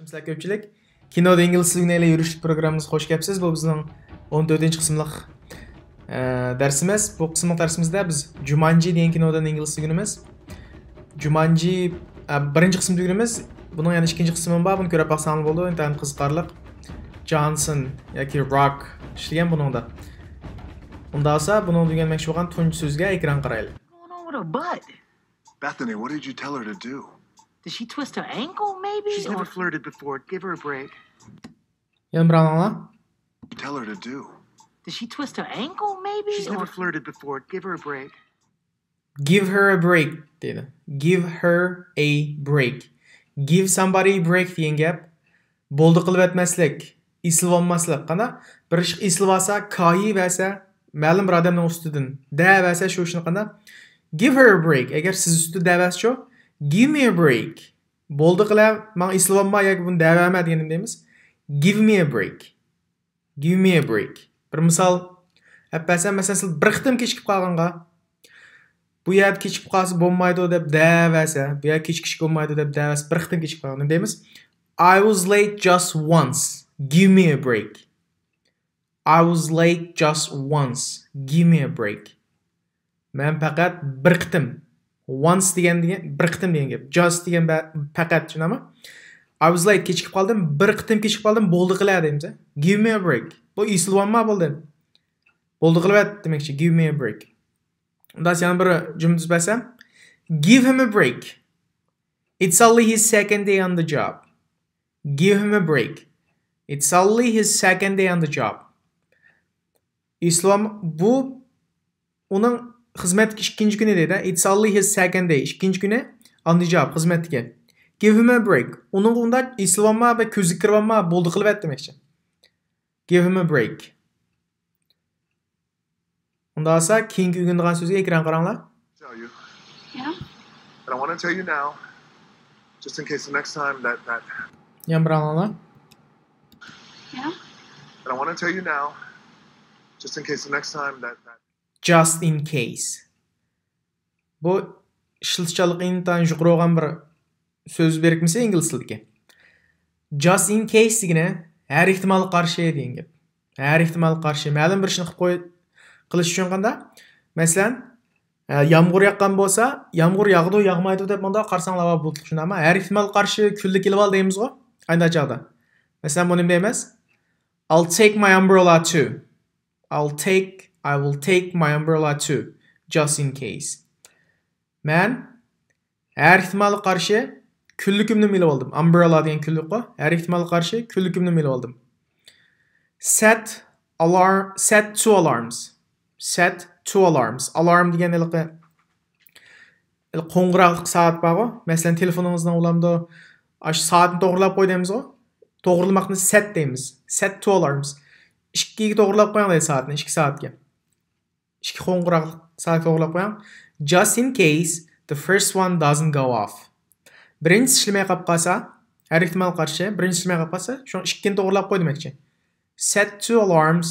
Sizlar ko'pchilik kinoda ingliz tilini ile yurishlik programmamizga xush kelibsiz. Bu bizning 14-qismlik darsimiz. Bu qismlik darsimizda biz Jumanji degan kinodan ingliz tilimiz. Jumanji birinchi qism tugunimiz. Buning yana ikkinchi qismi bor. Buni ko'rib baqsangiz bo'ldi. Intayin qiziqarli. Johnson yoki Rock ishlagan buningda. Unda esa buning tuganmoqchi bo'lgan tunji so'zga ekran qaraylik. Bethany, what did you tell her to do? Did she twist her ankle, maybe? She's never flirted before. Give her a break. Yana bir anla. Tell her to do. Did she twist her ankle, maybe? She's never flirted before. Give her a break. Give her a break dedi. Give her a break. Give somebody a break degan gap. Bo'ldi qilib etmaslik, islib olmaslik. Qana bir ish islib olsa, koyi bo'lsa, ma'lum bir odamning ustidan da bo'lsa shu ishni qana give her a break. Agar siz ustida davascho give me a break. Bo'ldi qilib, men islib olmay yoki buni davama deganim deymiz. Give me a break. Give me a break. Bir misol apasam masalan siz bir qitim kechikib qolganga bu yerda kechikib qolsa bo'lmaydi deb davasa, bu yerda kechikish bo'lmaydi deb davasa bir qitim kechikib qolgan deymiz. I was late just once. Give me a break. I was late just once. Give me a break. Men faqat bir qitim. Once degan bir qitim degan gap. Just degan faqat tushunami? I was late kechikib qoldim, bir qitim kechikib qoldim, bo'ldi qiladi deymiz. Give me a break. Bu islomma bo'ldi. Bo'ldi qilib demakchi, give me a break. Undan yana bir jumla tuzsam, give him a break. It's only his second day on the job. Give him a break. It's only his second day on the job. İslam bu onun xizmat ikkinchi kuni deydi. It's only his second day. İkinci kuni on the job xizmatga. Give him a break. Onun unda islomma va ko'zi kirvanma bo'ldi qilib demakchi. Give him a break. Unda esa keyingi ugundigan so'zga ekran qaranglar. Tell you. Yeah? And I want to tell you now, just in case the next time that Yana bir anla. Yeah? and I want to tell you now, just in case the next time that Just in case. Bu ishlatishchalik intan yuqori bir so'z berikmisi ingliz tilida. Just in case degani har ehtimol qarshi degan gap. Har ehtimol qarshi ma'lum bir ishni qilish uchun qanda? Masalan, yomg'ir yoqqan bo'lsa, yomg'ir yog'di, yog'maydi deb bunda qarsanglar bo'ldi tushunami? Har ehtimol qarshi kulli kelib ol deymiz-ku. Ayni chaqda. Masalan, buni deymiz. I'll take my umbrella too. I will take my umbrella too, just in case. Men har ehtimol qarshi kulligimni milib oldim. Umbrella degan kullik qo'y. Har ehtimol qarshi kulligimni milib oldim. Set two alarms. Set two alarms. Alarm degan qo'ng'iroq soat bor-ku. Masalan, telefoningizdan ulamda ash soatni to'g'rilab qo'y deymiz-ku. To'g'rilmoqni set deymiz. Set two alarms. 2 ga to'g'rilab qo'ying deydi soatni, 2 soatga. 2 qo'ng'iroq soat to'g'rilab qo'ying. Just in case the first one doesn't go off. Birinchisi ishlamay qolib qolsa, har ehtimol qarshi birinchisi ishlamay qolib qolsa, shu ikkini to'g'rilab qo'y demakchi. Set two alarms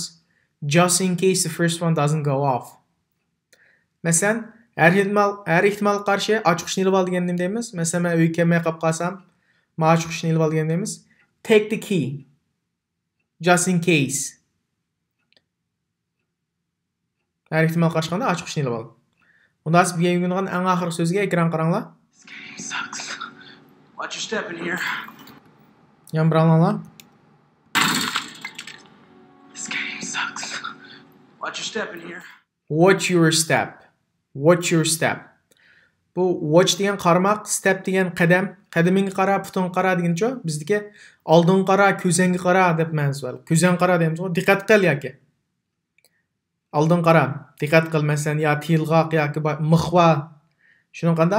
just in case the first one doesn't go off. Masalan, har ehtimol qarshi ochiqishni ilib ol degan deymiz. Masalan, men uyga kelmay qolib qolsam, men ochiqishni ilib ol degan deymiz. Take the key. Just in case. Har ehtimol qarshi qanda ochiqishni ilib ol. Undan biz bugun yugungan eng oxirgi so'zga ekran qaranglar. This game sucks. Watch your step in here. Yana bir anla. This game sucks. Watch your step in here. Watch your step. Watch your step. Bu watch degan qarmoq, step degan qadam. Qadamingga qara, putingga qara degancha bizdagi oldinga qara, ko'zingga qara deb ma'nosi bor. Ko'zingga qara deymiz-ku, diqqat qil yoki. Oldin qara, diqqat qil masalan yo tilg'oq yoki mixva. Shuni qanda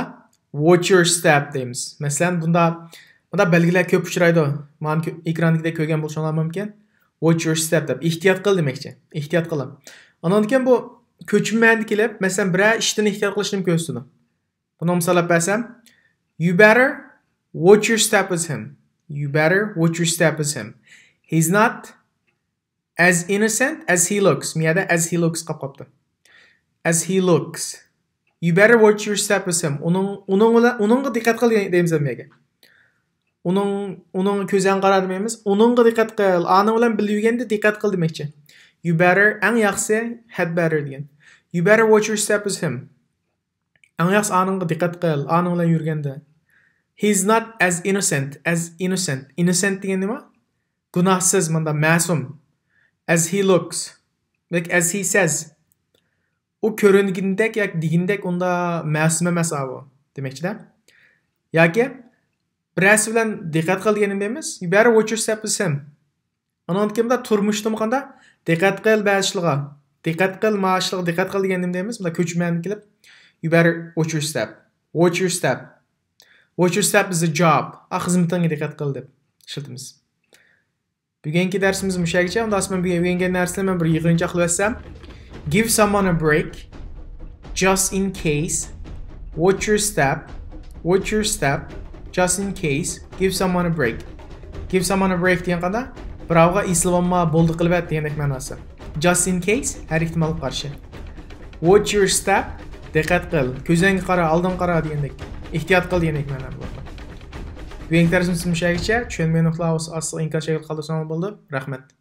watch your step deymiz. Masalan, bunda belgilar ko'p uchraydi. Men ekrandagidek ko'rgan bo'lsangiz mumkin. Watch your step deb ehtiyot qil demakchi. Ehtiyot qilin. Ondan keyin bu ko'chmanda kelib, masalan, bir ishdan ehtiyot qilishni ko'rsatadi. Buni misolab bersam, you better watch your step with him. You better watch your step with him. He's not as innocent as he looks. Miyada as he looks qapqapti. As he looks. You better watch your step with him. Uningga diqqat qil deymiz miyaga. Onun közən qara deməyimiz. Onunğa diqqət qıl. Anın bilan bilgəndə diqqət qıl deməkçi. You better ən yaxşısı had better degan. You better watch your step with him. Ən yaxşısı anınğa diqqət qıl. Anın bilan yürgəndə. He's not as innocent. Innocent degan nima? Günahsız, manda masum. As he looks. Like as he says. O körüngündək yak digindək onda masum emas abi. Deməkçi-də. Yoki birasi bilan diqqət qil deganim deymiz. You better watch your step with him. Onun kimda turmuşda qanda diqqət qil ba'zishliga. Diqqət qil ma'ashliga diqqət qil deganim deymiz. Bunda ko'chmani kelib you better watch your step. Watch your step. Watch your step is a job. Xizmatingga diqqət qil deb ishlatamiz. Bugungi darsimiz mushagicha. Unda men bugungi narsalarni bir yig'incha qilib o'tsam. Give someone a break. Just in case. Watch your step. Watch your step. Just in case. Give someone a break. Give someone a break degan qanda birovga eslamma bo'ldi qilib at degandek ma'nosi. Just in case har ehtimolga qarshi. Watch your step. Diqqat qil. Ko'zingga qara, oldin qara degandek. Ehtiyot qil degandek ma'no bo'ladi. Bugungi darsimiz mushagicha. Tushunmay nuqtalar asli inkas shakl qoldirsangiz bo'ldi. Rahmat.